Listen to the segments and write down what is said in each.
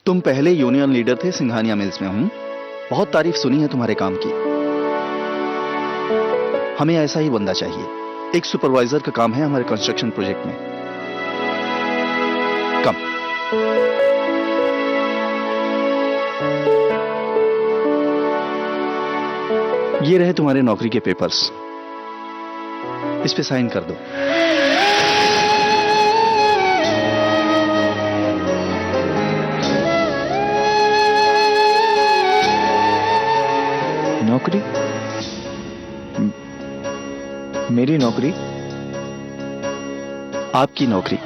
तुम पहले union leader थे सिंघानिया मिल्स में। बहुत तारीफ सुनी है तुम्हारे काम की। हमें ऐसा ही बंदा चाहिए। एक सुपरवाइजर का काम है हमारे कंस्ट्रक्शन प्रोजेक्ट में। कम। ये रहे तुम्हारे नौकरी के पेपर्स, इस पे साइन कर दो। नौकरी? मेरी नौकरी? आपकी नौकरी।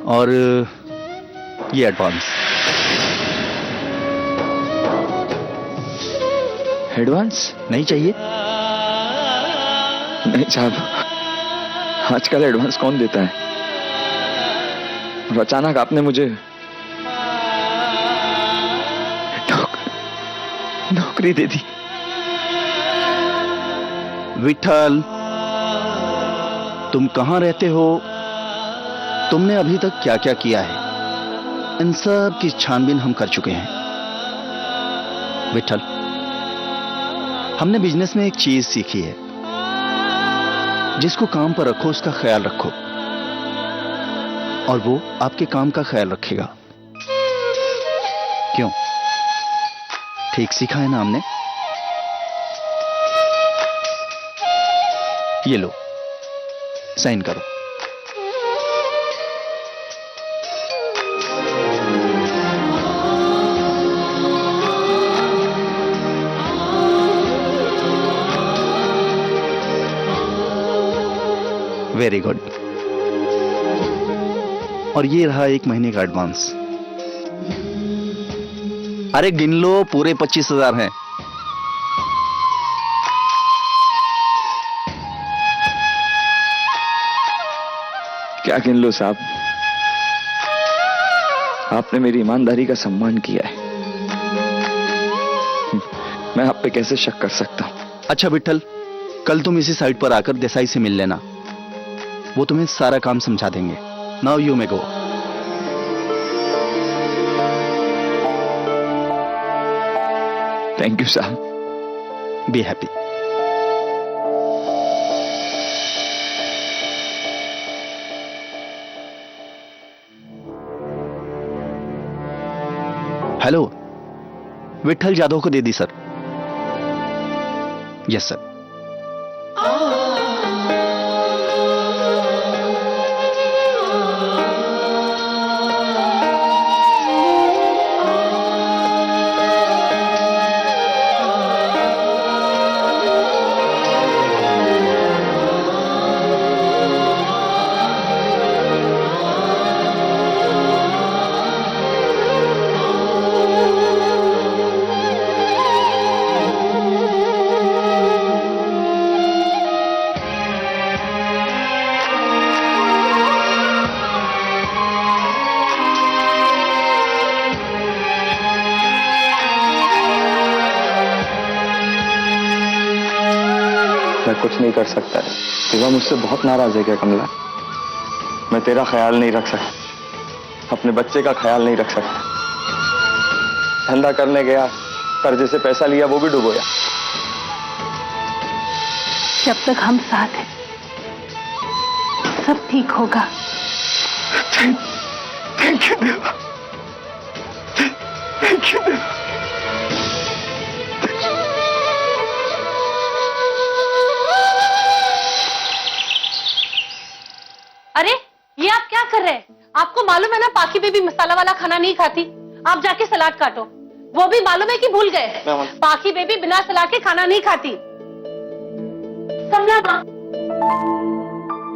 और ये एडवांस। एडवांस? नहीं चाहिए? नहीं साहब, आजकल एडवांस कौन देता है? और अचानक आपने मुझे नौकरी दे दी। विठल, तुम कहां रहते हो? तुमने अभी तक क्या क्या किया है? इन सब की छानबीन हम कर चुके हैं। विठल, हमने बिजनेस में एक चीज सीखी है, जिसको काम पर रखो उसका ख्याल रखो, और वो आपके काम का ख्याल रखेगा। क्यों? ठीक सीखा है ना हमने? ये लो, साइन करो। Very good. और ये रहा 1 महीने का एडवांस। अरे गिन लो, पूरे 25,000 हैं। क्या गिन लो साहब, आपने मेरी ईमानदारी का सम्मान किया है। मैं आप पे कैसे शक कर सकता हूं? अच्छा विठल, कल तुम इसी साइट पर आकर देसाई से मिल लेना, वो तुम्हें सारा काम समझा देंगे। Now you may go. Thank you साहब। Be happy. Hello, Vithal Jadhav को दे दी सर। Yes sir. मैं कुछ नहीं कर सकता। शिवा मुझसे बहुत नाराज है क्या कमला? मैं तेरा ख्याल नहीं रख सकता, अपने बच्चे का ख्याल नहीं रख सकता। धंधा करने गया, कर्जे से पैसा लिया, वो भी डुबोया। जब तक हम साथ हैं सब ठीक होगा। थैंक यू देवा, थैंक यू देवा। अरे ये आप क्या कर रहे हैं? आपको मालूम है ना पाखी बेबी मसाला वाला खाना नहीं खाती। आप जाके सलाद काटो। वो भी मालूम है कि भूल गए? पाखी बेबी बिना सलाद के खाना नहीं खाती। कमला माँ,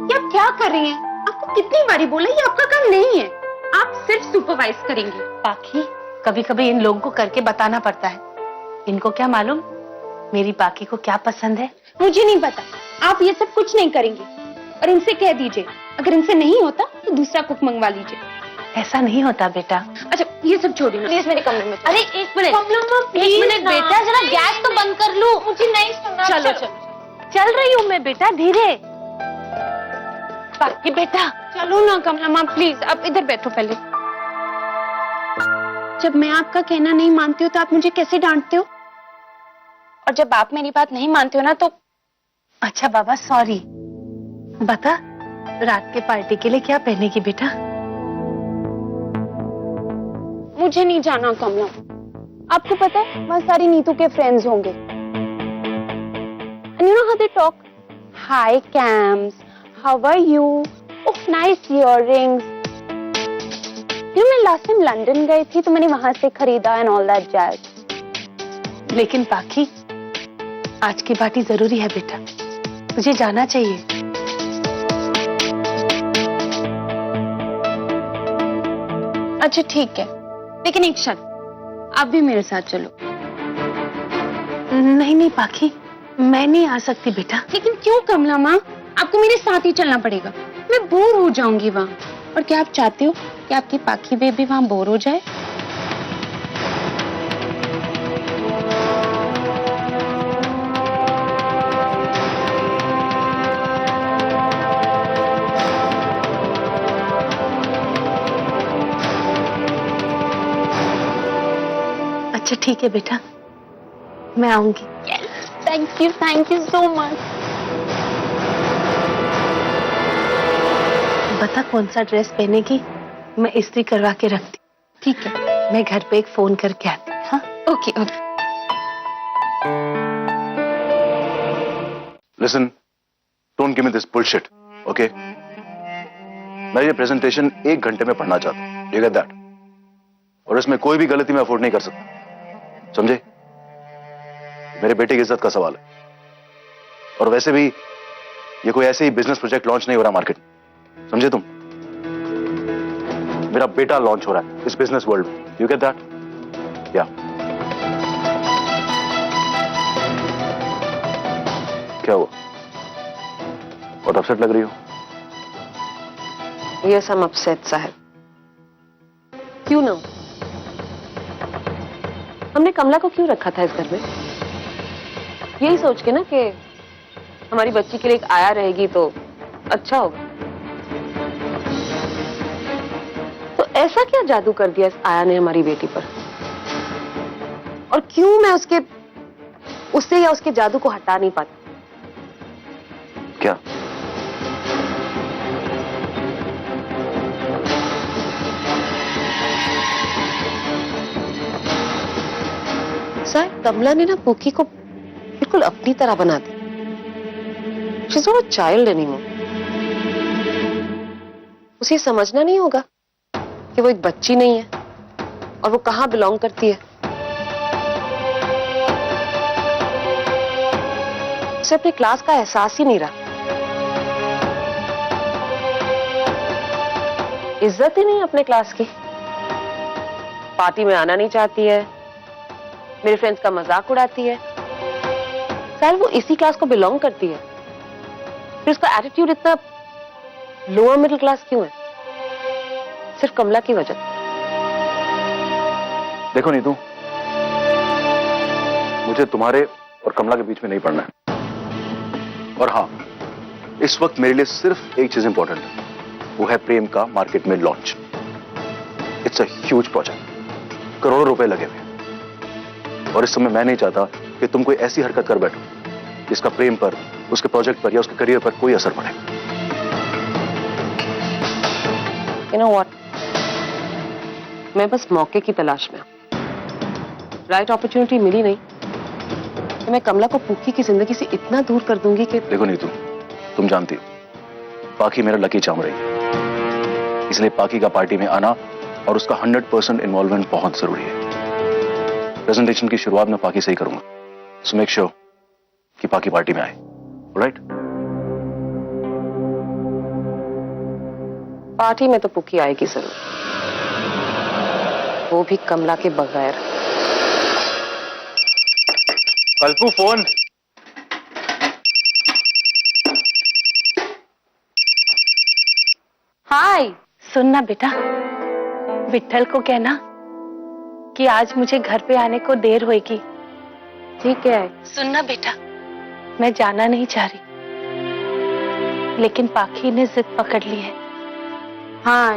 ये आप क्या कर रही हैं? आपको कितनी बारी बोला ये आपका काम नहीं है, आप सिर्फ सुपरवाइज करेंगी। पाखी, कभी कभी इन लोगों को करके बताना पड़ता है। इनको क्या मालूम मेरी पाखी को क्या पसंद है? मुझे नहीं पता, आप ये सब कुछ नहीं करेंगे। और इनसे कह दीजिए अगर इनसे नहीं होता तो दूसरा कुक मंगवा लीजिए। ऐसा नहीं होता बेटा। अच्छा ये सब छोड़िए ना, प्लीज मेरे कमरे में चलो। अरे एक मिनट, एक मिनट बेटा, जरा गैस तो बंद कर लूं। मुझे नहीं सुनना। चलो चलो, चल रही हूँ मैं बेटा, धीरे। बाकी बेटा चलो ना कमला माँ, प्लीज आप इधर बैठो पहले। जब मैं आपका कहना नहीं मानती हूँ तो आप मुझे कैसे डांटते हो? और जब आप मेरी बात नहीं मानते हो ना तो अच्छा बाबा सॉरी। बता रात के पार्टी के लिए क्या पहनेगी बेटा? मुझे नहीं जाना कमला। आपको पता है वहाँ सारी नीतू के फ्रेंड्स होंगे। And you know how they talk? Hi Cams, how are you? Oh nice earrings. You know मैं लास्ट टाइम लंदन गई थी तो मैंने वहां से खरीदा and all that jazz. लेकिन पाखी आज की पार्टी जरूरी है बेटा, तुझे जाना चाहिए। अच्छा ठीक है, लेकिन एक शर्त, आप भी मेरे साथ चलो। नहीं नहीं पाखी, मैं नहीं आ सकती बेटा। लेकिन क्यों कमला माँ, आपको मेरे साथ ही चलना पड़ेगा, मैं बोर हो जाऊंगी वहाँ। और क्या आप चाहते हो कि आपकी पाखी बेबी वहाँ बोर हो जाए? अच्छा ठीक है बेटा, मैं आऊंगी। Thank you so much. बता कौन सा ड्रेस पहनेगी, मैं इस्त्री करवा के रखती। ठीक है, मैं घर पे एक फोन करके आती। हाँ okay okay. Listen, don't give me this bullshit, okay? मैं ये प्रेजेंटेशन 1 घंटे में पढ़ना चाहता हूँ, you get that? और इसमें कोई भी गलती मैं अफोर्ड नहीं कर सकता, समझे? मेरे बेटे की इज्जत का सवाल है। और वैसे भी ये कोई ऐसे ही बिजनेस प्रोजेक्ट लॉन्च नहीं हो रहा मार्केट, समझे तुम? मेरा बेटा लॉन्च हो रहा है इस बिजनेस वर्ल्ड में, यू गेट दैट? या क्या हुआ? बहुत अपसेट लग रही हो। Yes, I'm upset, साहब। क्यों ना? हमने कमला को क्यों रखा था इस घर में? यही सोच के ना कि हमारी बच्ची के लिए एक आया रहेगी तो अच्छा होगा। तो ऐसा क्या जादू कर दिया इस आया ने हमारी बेटी पर? और क्यों मैं उससे या उसके जादू को हटा नहीं पाती? क्या? सर कमला ने ना पुकी को बिल्कुल अपनी तरह बना दी। She's not a child anymore. उसे समझना नहीं होगा कि वो एक बच्ची नहीं है और वो कहां बिलोंग करती है। उसे अपने क्लास का एहसास ही नहीं रहा, इज्जत ही नहीं अपने क्लास की। पार्टी में आना नहीं चाहती है, मेरे फ्रेंड्स का मजाक उड़ाती है। सर वो इसी क्लास को बिलोंग करती है, फिर उसका एटीट्यूड इतना लोअर मिडिल क्लास क्यों है? सिर्फ कमला की वजह। देखो नीतू, मुझे तुम्हारे और कमला के बीच में नहीं पड़ना है। और हाँ, इस वक्त मेरे लिए सिर्फ एक चीज इंपॉर्टेंट है, वो है प्रेम का मार्केट में launch. It's a huge project, करोड़ों रुपए लगे हुए हैं। और इस समय मैं नहीं चाहता कि तुम कोई ऐसी हरकत कर बैठो जिसका प्रेम पर, उसके प्रोजेक्ट पर या उसके करियर पर कोई असर पड़े। You know what? मैं बस मौके की तलाश में। राइट अपॉर्चुनिटी मिली नहीं तो मैं कमला को पुक्की की जिंदगी से इतना दूर कर दूंगी कि। देखो नीतू, तुम जानती हो पाखी मेरा लकी चार्म रही है, इसलिए पाखी का पार्टी में आना और उसका 100% इन्वॉल्वमेंट बहुत जरूरी है। प्रेजेंटेशन की शुरुआत में पाखी से ही करूंगा, सो मेक श्योर कि पाखी पार्टी में आए, राइट? पार्टी में तो पुक्की आएगी जरूर, वो भी कमला के बगैर। कल्पू फोन। हाय, सुनना बेटा, विट्ठल को कहना कि आज मुझे घर पे आने को देर होगी। ठीक है। सुनना बेटा, मैं जाना नहीं चाह रही, लेकिन पाखी ने जिद पकड़ ली है। हाँ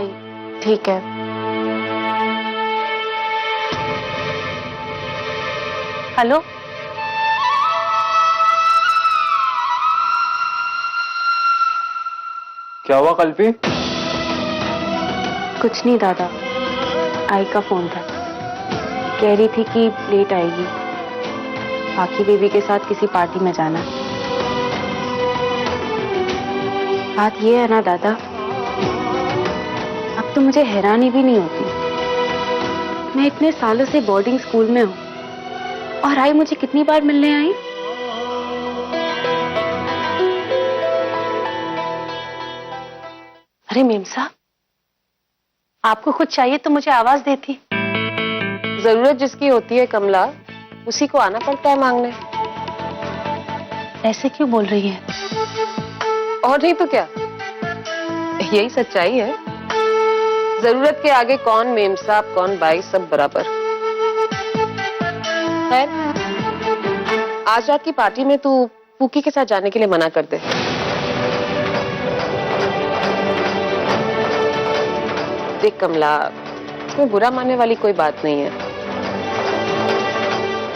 ठीक है। हेलो, क्या हुआ कल्पी? कुछ नहीं दादा, आई का फोन था, कह रही थी कि लेट आएगी, पाखी बेबी के साथ किसी पार्टी में जाना। बात ये है ना दादा, अब तो मुझे हैरानी भी नहीं होती, मैं इतने सालों से बोर्डिंग स्कूल में हूँ और आई मुझे कितनी बार मिलने आई। अरे मेम साहब, आपको कुछ चाहिए तो मुझे आवाज देती। जरूरत जिसकी होती है कमला, उसी को आना पड़ता है मांगने। ऐसे क्यों बोल रही है? और नहीं तो क्या, यही सच्चाई है। जरूरत के आगे कौन मेम साहब, कौन बाई, सब बराबर। खैर, आज रात की पार्टी में तू पूकी के साथ जाने के लिए मना कर दे। देख कमला, इसमें बुरा मानने वाली कोई बात नहीं है।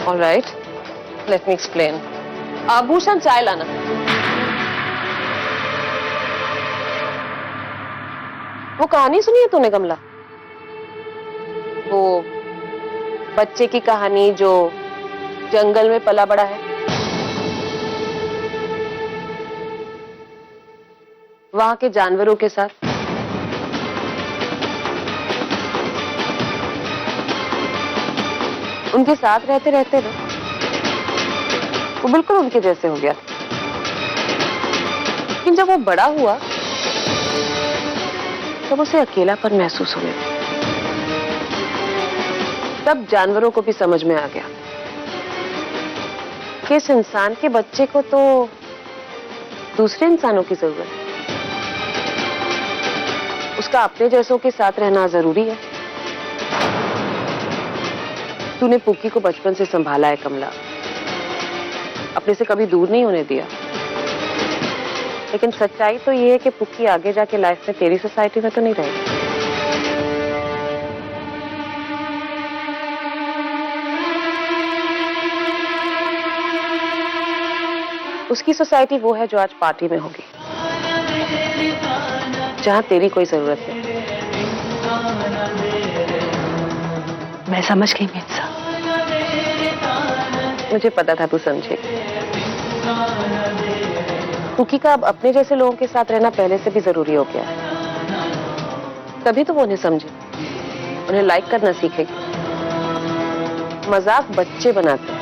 All right, let me explain. Bhushan, चाय लाना। वो कहानी सुनी है तूने कमला? वो बच्चे की कहानी जो जंगल में पला बड़ा है। वहां के जानवरों के साथ। उनके साथ रहते रहते ना वो बिल्कुल उनके जैसे हो गया। लेकिन जब वो बड़ा हुआ तब उसे अकेलापन महसूस हुआ। तब जानवरों को भी समझ में आ गया कि इस इंसान के बच्चे को तो दूसरे इंसानों की जरूरत है। उसका अपने जैसों के साथ रहना जरूरी है। तूने पुक्की को बचपन से संभाला है कमला, अपने से कभी दूर नहीं होने दिया। लेकिन सच्चाई तो ये है कि पुक्की आगे जाके लाइफ में तेरी सोसाइटी में तो नहीं रहेगी। उसकी सोसाइटी वो है जो आज पार्टी में होगी, जहां तेरी कोई जरूरत नहीं। मैं समझ गई मेम साहब। मुझे पता था तू समझेगी। कुकी का अब अपने जैसे लोगों के साथ रहना पहले से भी जरूरी हो गया है। तभी तो वो उन्हें समझे, उन्हें लाइक करना सीखेगी। मजाक बच्चे बनाते हैं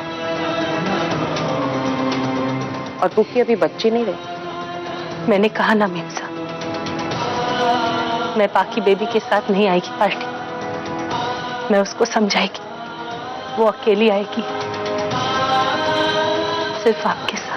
और कुकी अभी बच्ची नहीं रही। मैंने कहा ना मेम साहब, मैं पाकी बेबी के साथ नहीं आएगी पार्टी। मैं उसको समझाएगी, वो अकेली आएगी, सिर्फ आपके साथ।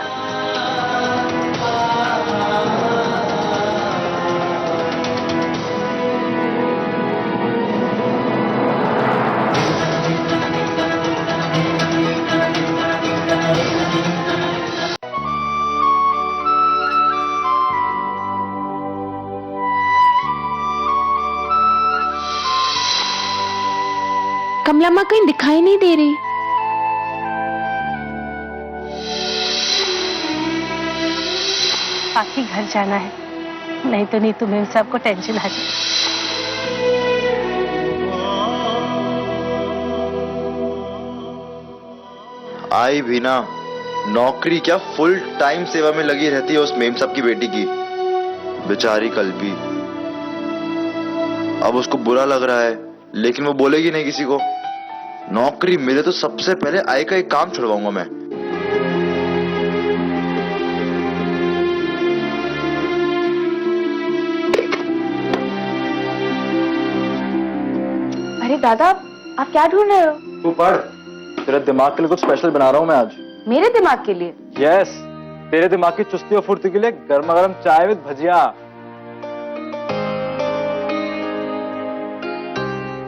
कमला माँ कहीं दिखाई नहीं दे रही। पाकी घर जाना है, नहीं तो नीतू मेम साहब को टेंशन आ जाए। आई भी ना, नौकरी क्या फुल टाइम सेवा में लगी रहती है उस मेम साहब की बेटी की। बेचारी कल्पी, अब उसको बुरा लग रहा है लेकिन वो बोलेगी नहीं किसी को। नौकरी मिले तो सबसे पहले आई का एक काम छुड़वाऊंगा मैं। अरे दादा, आप क्या ढूंढ रहे हो? तू पढ़, तेरे दिमाग के लिए कुछ स्पेशल बना रहा हूं मैं आज। मेरे दिमाग के लिए? यस, तेरे दिमाग की चुस्ती और फुर्ती के लिए गर्मा गर्म चाय विद भजिया।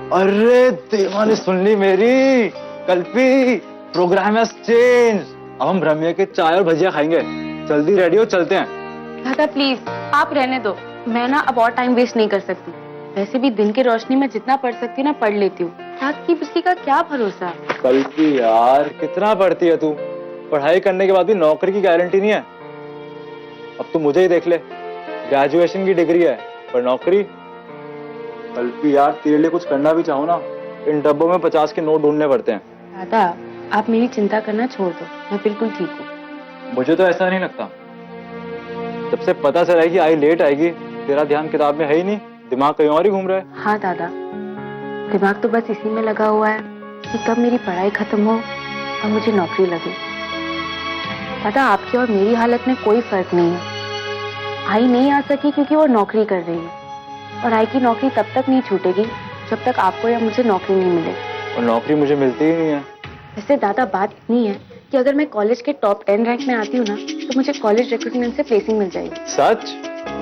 अरे देवा ने सुन ली मेरी। Kalpi, programme has change. अब हम रम्या के चाय और भजिया खाएंगे। जल्दी रेडी हो, चलते हैं। दादा प्लीज आप रहने दो, मैं ना अब और टाइम वेस्ट नहीं कर सकती। वैसे भी दिन की रोशनी में जितना पढ़ सकती हूँ ना पढ़ लेती हूँ, रात की बिजली का क्या भरोसा। कल्पी यार, कितना पढ़ती है तू? पढ़ाई करने के बाद भी नौकरी की गारंटी नहीं है। अब तो मुझे ही देख ले, ग्रेजुएशन की डिग्री है पर नौकरी। कल्पी यार, तेरे लिए कुछ करना भी चाहो ना, इन डब्बों में 50 के नोट ढूंढने पड़ते हैं। दादा आप मेरी चिंता करना छोड़ दो, मैं बिल्कुल ठीक हूँ। मुझे तो ऐसा नहीं लगता। जब से पता चला है कि आई लेट आएगी, तेरा ध्यान किताब में है ही नहीं, दिमाग कहीं और ही घूम रहा है। हाँ दादा, दिमाग तो बस इसी में लगा हुआ है कि कब मेरी पढ़ाई खत्म हो और मुझे नौकरी लगे। दादा आपकी और मेरी हालत में कोई फर्क नहीं है। आई नहीं आ सकी क्योंकि वो नौकरी कर रही है, और आई की नौकरी तब तक नहीं छूटेगी जब तक आपको या मुझे नौकरी नहीं मिले। और नौकरी मुझे मिलती ही नहीं है। वैसे दादा बात इतनी है कि अगर मैं कॉलेज के टॉप 10 रैंक में आती हूँ ना, तो मुझे कॉलेज रिक्रूटमेंट से प्लेसिंग मिल जाएगी। सच?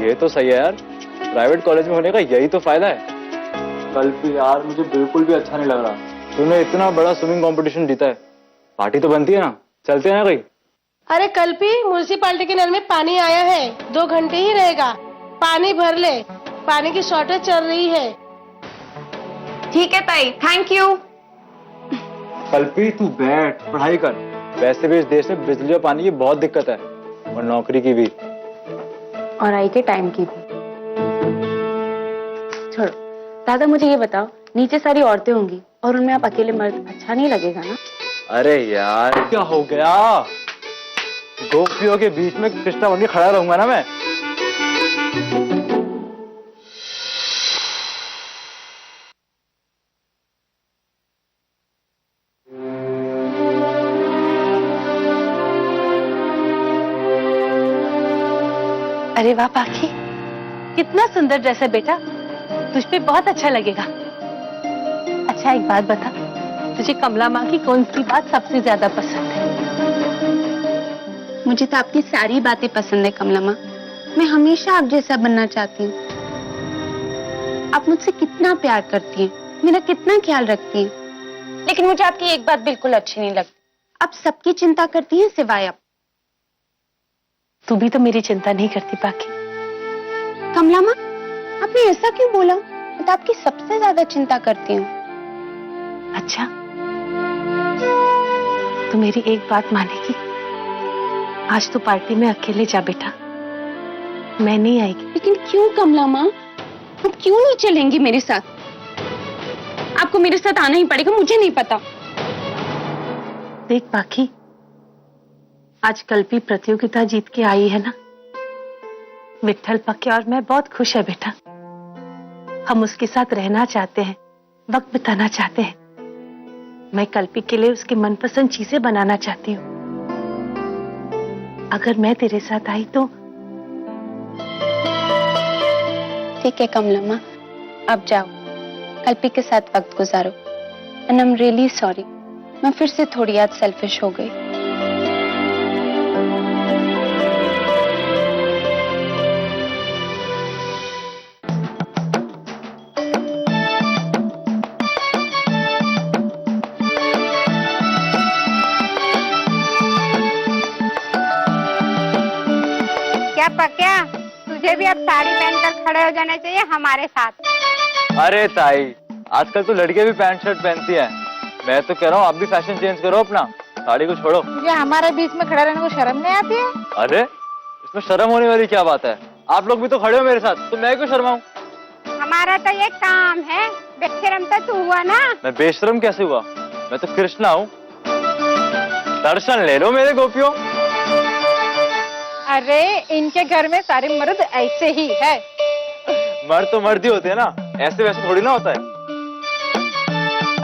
ये तो सही है यार, प्राइवेट कॉलेज में होने का यही तो फायदा है। कल भी यार मुझे बिल्कुल भी अच्छा नहीं लग रहा। तूने इतना बड़ा स्विमिंग कंपटीशन जीता है, पार्टी तो बनती है ना, चलते हैं ना कहीं। अरे कल्पी, म्यूनिसिपालिटी के नल में पानी आया है, 2 घंटे ही रहेगा, पानी भर ले, पानी की शॉर्टेज चल रही है। ठीक है ताई, थैंक यू। कल्पी तू बैठ, पढ़ाई कर। वैसे भी इस देश में बिजली और पानी की बहुत दिक्कत है, और नौकरी की भी, और आई के टाइम की भी। छोड़ो दादा, मुझे ये बताओ, नीचे सारी औरतें होंगी और उनमें आप अकेले मर्द, अच्छा नहीं लगेगा ना? अरे यार क्या हो गया? गोपियों के बीच में कृष्णा बन के खड़ा रहूंगा ना मैं। अरे वाह पाखी, कितना सुंदर ड्रेस है बेटा, तुझ पे बहुत अच्छा लगेगा। अच्छा एक बात बता, तुझे कमला माँ की कौन सी बात सबसे ज्यादा पसंद है? मुझे तो आपकी सारी बातें पसंद है कमला माँ। मैं हमेशा आप जैसा बनना चाहती हूँ। आप मुझसे कितना प्यार करती हैं, मेरा कितना ख्याल रखती हैं। लेकिन मुझे आपकी एक बात बिल्कुल अच्छी नहीं लगती, आप सबकी चिंता करती हैं सिवाय आप। तू भी तो मेरी चिंता नहीं करती पाखी। कमला माँ, आपने ऐसा क्यों बोला? मैं तो आपकी सबसे ज्यादा चिंता करती हूँ। अच्छा, तू मेरी एक बात मानेगी? आज तो पार्टी में अकेले जा बेटा, मैं नहीं आएगी। लेकिन क्यों कमला माँ, आप क्यों नहीं चलेंगी मेरे साथ? आपको मेरे साथ आना ही पड़ेगा, मुझे नहीं पता। देख पाखी, आज कल्पी प्रतियोगिता जीत के आई है ना, विट्ठल पक्के और मैं बहुत खुश है बेटा। हम उसके साथ रहना चाहते हैं, वक्त बिताना चाहते हैं। मैं कल्पी के लिए उसकी मनपसंद चीजें बनाना चाहती हूँ। अगर मैं तेरे साथ आई तो ठीक है कमला माँ, अब जाओ, कल्पी के साथ वक्त गुजारो। And I am really sorry, मैं फिर से थोड़ी आज सेल्फिश हो गई। क्या पक्या, तुझे भी अब साड़ी पहनकर खड़े हो जाना चाहिए हमारे साथ। अरे ताई, आजकल तो लड़कियां भी पैंट शर्ट पहनती हैं। मैं तो कह रहा हूँ आप भी फैशन चेंज करो अपना, साड़ी को छोड़ो। मुझे हमारे बीच में खड़ा रहने को शर्म नहीं आती है? अरे इसमें शर्म होने वाली क्या बात है? आप लोग भी तो खड़े हो मेरे साथ, तो मैं क्यों शर्माऊं? हमारा तो ये काम है, बेशरम तो तू हुआ ना। मैं बेशरम कैसे हुआ? मैं तो कृष्णा हूँ। दर्शन ले लो मेरे गोपियों। अरे इनके घर में सारे मर्द ऐसे ही है। मर्द तो मर्द ही होते हैं ना, ऐसे वैसे थोड़ी ना होता है।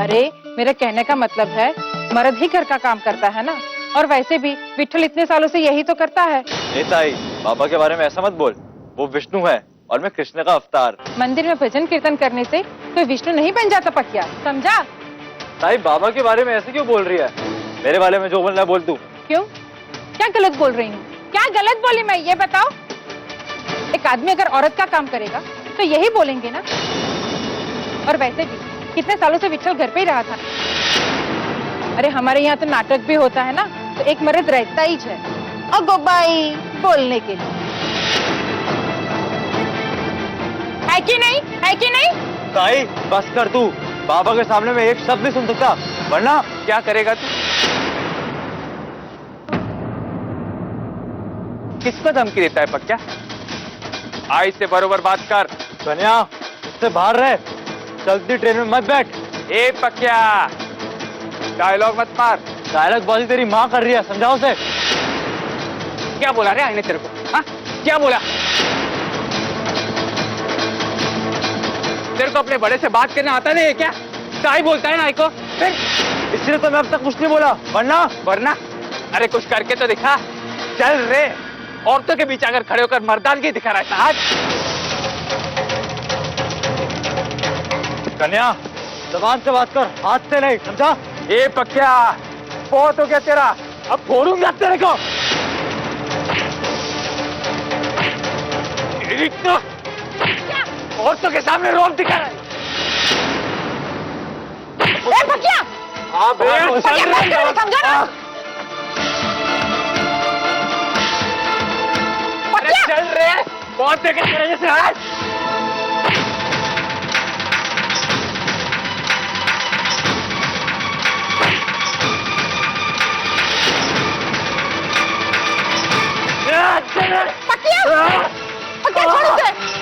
अरे मेरे कहने का मतलब है, मर्द ही घर का काम करता है ना, और वैसे भी विट्ठल इतने सालों से यही तो करता है। ए ताई, बाबा के बारे में ऐसा मत बोल, वो विष्णु है और मैं कृष्ण का अवतार। मंदिर में भजन कीर्तन करने से कोई विष्णु नहीं बन जाता पकिया, समझा? ताई बाबा के बारे में ऐसे क्यों बोल रही है? मेरे बारे में जो बोलना है बोल तू। क्यों, क्या गलत बोल रही हूँ? क्या गलत बोली मैं, ये बताओ? एक आदमी अगर औरत का काम करेगा तो यही बोलेंगे ना। और वैसे भी कितने सालों से विठल घर पे ही रहा था। अरे हमारे यहाँ तो नाटक भी होता है ना, तो एक मर्द रहता ही है और गोबाई बोलने के लिए। है कि नहीं, है कि नहीं? ताई बस कर तू, बाबा के सामने में एक शब्द नहीं सुन सकता, वरना क्या करेगा तू? किसको धमकी देता है पक्या? आई से बरोबर बात कर। कन्या इससे बाहर रहे, चलती ट्रेन में मत बैठ। ए पक्या, डायलॉग मत मार। डायलॉग बाजी तेरी माँ कर रही है, समझाओ उसे। क्या बोला रे आईने तेरे को? हाँ क्या बोला? तेरे को अपने बड़े से बात करना आता नहीं है क्या? ताई बोलता है ना आई को, फिर इसलिए तो मैं अब तक कुछ नहीं बोला, वरना वरना अरे कुछ करके तो दिखा। चल रे, औरतों के बीच अगर खड़े होकर मर्दानगी दिखा रहा है आज। कन्या जबान से बात कर, हाथ से नहीं, समझा? ए पक्या, बहुत हो गया तेरा, अब फोड़ूंगा तेरे को। एक तो औरतों के सामने रोब दिखा रहा है। ए पक्या, हाँ बे, पक्या बंद करो, समझा ना? अरे चल रे, बहुत देखे तेरे जैसे आज। पक्या, पक्या छोड़ इसे।